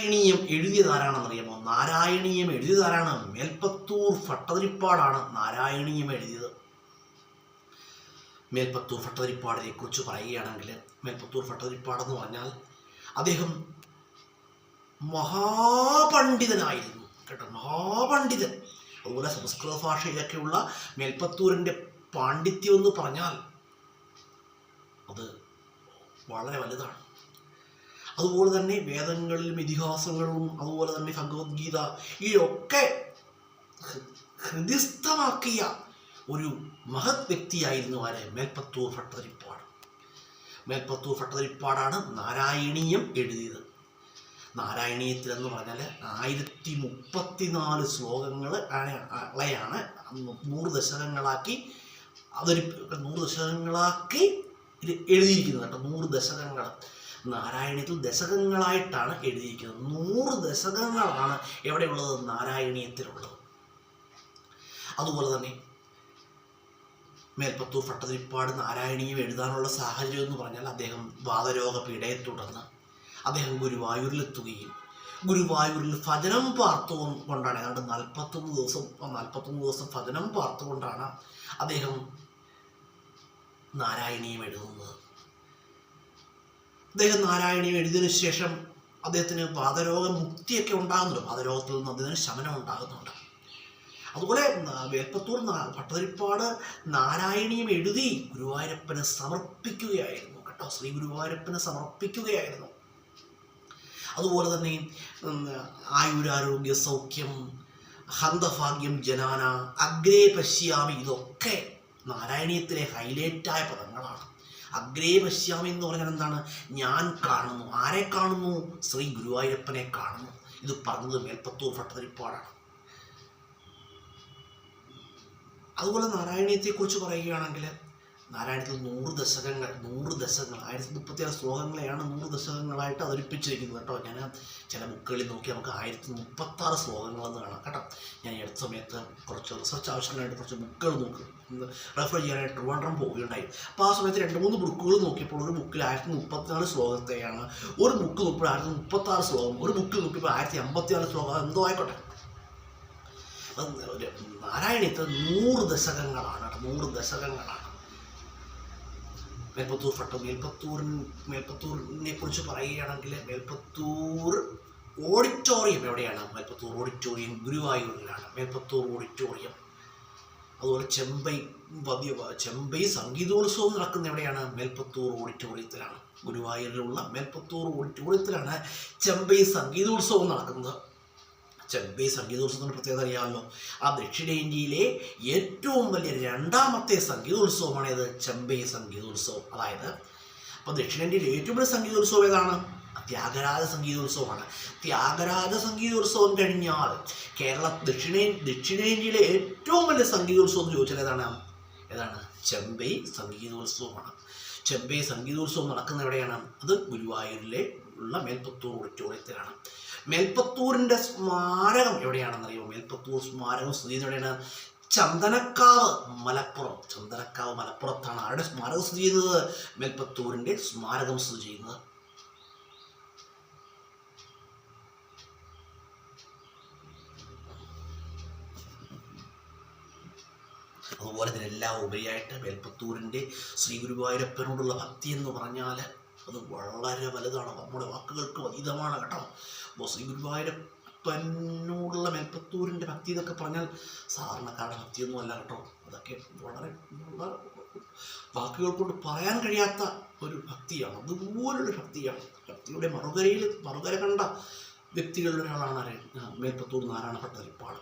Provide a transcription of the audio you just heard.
നാരായണീയം എഴുതിയതാരാണെന്നറിയാമോ? നാരായണീയം എഴുതിയതാരാണ്? മേൽപ്പത്തൂർ ഭട്ടതിരിപ്പാടാണ് നാരായണീയം എഴുതിയത്. മേൽപ്പത്തൂർ ഭട്ടതിരിപ്പാടിനെ കുറിച്ച് പറയുകയാണെങ്കിൽ, മേൽപ്പത്തൂർ ഭട്ടതിരിപ്പാടെന്ന് പറഞ്ഞാൽ അദ്ദേഹം മഹാപണ്ഡിതനായിരുന്നു കേട്ടോ, മഹാപണ്ഡിതൻ. അതുപോലെ സംസ്കൃത ഭാഷയിലൊക്കെയുള്ള മേൽപ്പത്തൂരിൻ്റെ പാണ്ഡിത്യം എന്ന് പറഞ്ഞാൽ അത് വളരെ വലുതാണ്. അതുപോലെ തന്നെ വേദങ്ങളിലും ഇതിഹാസങ്ങളും അതുപോലെ തന്നെ ഭഗവത്ഗീത ഇതൊക്കെ ഹൃദിസ്ഥമാക്കിയ ഒരു മഹത് വ്യക്തിയായിരുന്നു ആര്? മേൽപ്പത്തൂർ ഭട്ടതിരിപ്പാട്. മേൽപ്പത്തൂർ ഭട്ടതിരിപ്പാടാണ് നാരായണീയം എഴുതിയത്. നാരായണീയത്തിൽ എന്ന് പറഞ്ഞാൽ 1034 ശ്ലോകങ്ങൾ ളെയാണ് 100 ദശകങ്ങളാക്കി 100 ദശകങ്ങളാക്കി എഴുതിയിരിക്കുന്നത് കേട്ടോ. 100 ദശകങ്ങൾ നാരായണീയത്തിൽ ദശകങ്ങളായിട്ടാണ് എഴുതിയിരിക്കുന്നത്. 100 ദശകങ്ങളാണ് എവിടെയുള്ളത്? നാരായണീയത്തിലുള്ളത്. അതുപോലെ തന്നെ മേൽപ്പത്തൂർ ഭട്ടതിരിപ്പാട് നാരായണീയം എഴുതാനുള്ള സാഹചര്യം എന്ന് പറഞ്ഞാൽ അദ്ദേഹം വാതരോഗ പീഡയെ തുടർന്ന് അദ്ദേഹം ഗുരുവായൂരിലെത്തുകയും ഗുരുവായൂരിൽ ഭജനം പാർത്തുകൊണ്ടാണ് ഏതാണ്ട് 41 ദിവസം ഭജനം പാർത്തുകൊണ്ടാണ് അദ്ദേഹം നാരായണീയം എഴുതുന്നത്. അദ്ദേഹം നാരായണീയം എഴുതിയതിനു ശേഷം അദ്ദേഹത്തിന് വാതരോഗ മുക്തിയൊക്കെ ഉണ്ടാകുന്നുണ്ട്. വാതരോഗത്തിൽ നിന്ന് അദ്ദേഹത്തിന് ശമനം ഉണ്ടാകുന്നുണ്ട്. അതുപോലെ മേൽപ്പത്തൂർ ഭട്ടതിരിപ്പാട് നാരായണീയം എഴുതി ഗുരുവായൂരപ്പന് സമർപ്പിക്കുകയായിരുന്നു കേട്ടോ, ശ്രീ ഗുരുവായൂരപ്പന് സമർപ്പിക്കുകയായിരുന്നു. അതുപോലെ തന്നെ ആയുരാരോഗ്യ സൗഖ്യം, ഹന്തഭാഗ്യം ജനാന, അഗ്രേ പശ്യാമി, ഇതൊക്കെ നാരായണീയത്തിലെ ഹൈലൈറ്റായ പദങ്ങളാണ്. അഗ്രേ പശ്യാമി എന്ന് പറഞ്ഞാൽ എന്താണ്? ഞാൻ കാണുന്നു. ആരെ കാണുന്നു? ശ്രീ ഗുരുവായൂരപ്പനെ കാണുന്നു. ഇത് പറഞ്ഞത് മേൽപ്പത്തൂർ ഭട്ടതിരിപ്പാടാണ്. അതുപോലെ നാരായണീയത്തെക്കുറിച്ച് പറയുകയാണെങ്കിൽ നാരായണത്തിൽ 100 ദശകങ്ങൾ 1036 ശ്ലോകങ്ങളെയാണ് 100 ദശകങ്ങളായിട്ട് അവതരിപ്പിച്ചിരിക്കുന്നത് കേട്ടോ. ഞാൻ ചില ബുക്കുകളിൽ നോക്കി നമുക്ക് 1036 ശ്ലോകങ്ങളെന്ന് കാണാം കേട്ടോ. ഞാൻ ഈ അടുത്ത സമയത്ത് കുറച്ച് റിസർച്ച് ആവശ്യങ്ങളായിട്ട് കുറച്ച് ബുക്കുകൾ റെഫർ ചെയ്യാനായിട്ട് ട്രിവാൻഡ്രം പോവുകയുണ്ടായി. അപ്പോൾ ആ സമയത്ത് 2-3 ബുക്കുകൾ നോക്കിയപ്പോൾ ഒരു ബുക്കിൽ 1034 ശ്ലോകത്തെയാണ്, ഒരു ബുക്ക് നോക്കിയപ്പോൾ 1036 ശ്ലോകം, ഒരു ബുക്കിൽ നോക്കിയപ്പോൾ 1054 ശ്ലോകം, എന്തോ ആയിക്കോട്ടെ. നാരായണീയത്തിൽ 100 ദശകങ്ങളാണ്. മേൽപ്പത്തൂരിനെ കുറിച്ച് പറയുകയാണെങ്കിൽ മേൽപ്പത്തൂർ ഓഡിറ്റോറിയം എവിടെയാണ്? മേൽപ്പത്തൂർ ഓഡിറ്റോറിയം ഗുരുവായൂരിലാണ് മേൽപ്പത്തൂർ ഓഡിറ്റോറിയം. അതുപോലെ ചെമ്പൈ സംഗീതോത്സവം നടക്കുന്ന എവിടെയാണ്? മേൽപ്പത്തൂർ ഓഡിറ്റോറിയത്തിലാണ്. ഗുരുവായൂരിലുള്ള മേൽപ്പത്തൂർ ഓഡിറ്റോറിയത്തിലാണ് ചെമ്പൈ സംഗീതോത്സവം നടക്കുന്നത്. ചെമ്പൈ സംഗീതോത്സവത്തിൻ്റെ പ്രത്യേകത അറിയാമല്ലോ. ആ ദക്ഷിണേന്ത്യയിലെ ഏറ്റവും വലിയ 2ാമത്തെ സംഗീതോത്സവമാണ് ഇത്, ചെമ്പൈ സംഗീതോത്സവം. അതായത് അപ്പോൾ ദക്ഷിണേന്ത്യയിലെ ഏറ്റവും വലിയ സംഗീതോത്സവം ഏതാണ്? ത്യാഗരാജ സംഗീതോത്സവമാണ്. ത്യാഗരാജ സംഗീതോത്സവം കഴിഞ്ഞാൽ ദക്ഷിണേന്ത്യയിലെ ഏറ്റവും വലിയ സംഗീതോത്സവം എന്ന് ചോദിച്ചാൽ ഏതാണ്? ചെമ്പൈ സംഗീതോത്സവമാണ്. ചെമ്പൈ സംഗീതോത്സവം നടക്കുന്ന എവിടെയാണ്? അത് ഗുരുവായൂരിലെ ഉള്ള മേൽപ്പത്തൂർ ഓഡിറ്റോറിയത്തിലാണ്. മേൽപ്പത്തൂരിൻ്റെ സ്മാരകം എവിടെയാണെന്നറിയുമോ? മേൽപ്പത്തൂർ സ്മാരകം സ്ഥിതി ചെയ്യുന്ന എവിടെയാണ്? ചന്ദനക്കാവ് മലപ്പുറത്താണ്. ആരുടെ സ്മാരകം സ്ഥിതി ചെയ്യുന്നത്? മേൽപ്പത്തൂരിൻ്റെ സ്മാരകം സ്ഥിതി ചെയ്യുന്നത്. അതുപോലെ ഇതിനെല്ലാം ഉപരിയായിട്ട് മേൽപ്പത്തൂരിൻ്റെ ശ്രീ ഗുരുവായൂരപ്പനോടുള്ള ഭക്തി എന്ന് പറഞ്ഞാൽ അത് വളരെ വലുതാണ്, നമ്മുടെ വാക്കുകൾക്ക് അതീതമാണ് കേട്ടോ. അപ്പോൾ ശ്രീ ഗുരുവായൂരപ്പനോടുള്ള മേൽപ്പത്തൂരിൻ്റെ ഭക്തി എന്നൊക്കെ പറഞ്ഞാൽ സാധാരണക്കാരുടെ ഭക്തിയൊന്നും അല്ല കേട്ടോ. അതൊക്കെ വളരെ വാക്കുകൾ കൊണ്ട് പറയാൻ കഴിയാത്ത ഒരു ഭക്തിയാണ്. അതുപോലൊരു ഭക്തിയാണ്. ഭക്തിയുടെ മറുകര കണ്ട വ്യക്തികളിൽ ഒരാളാണ് മേൽപ്പത്തൂർ നാരായണ ഭട്ടതിരിപ്പാട്.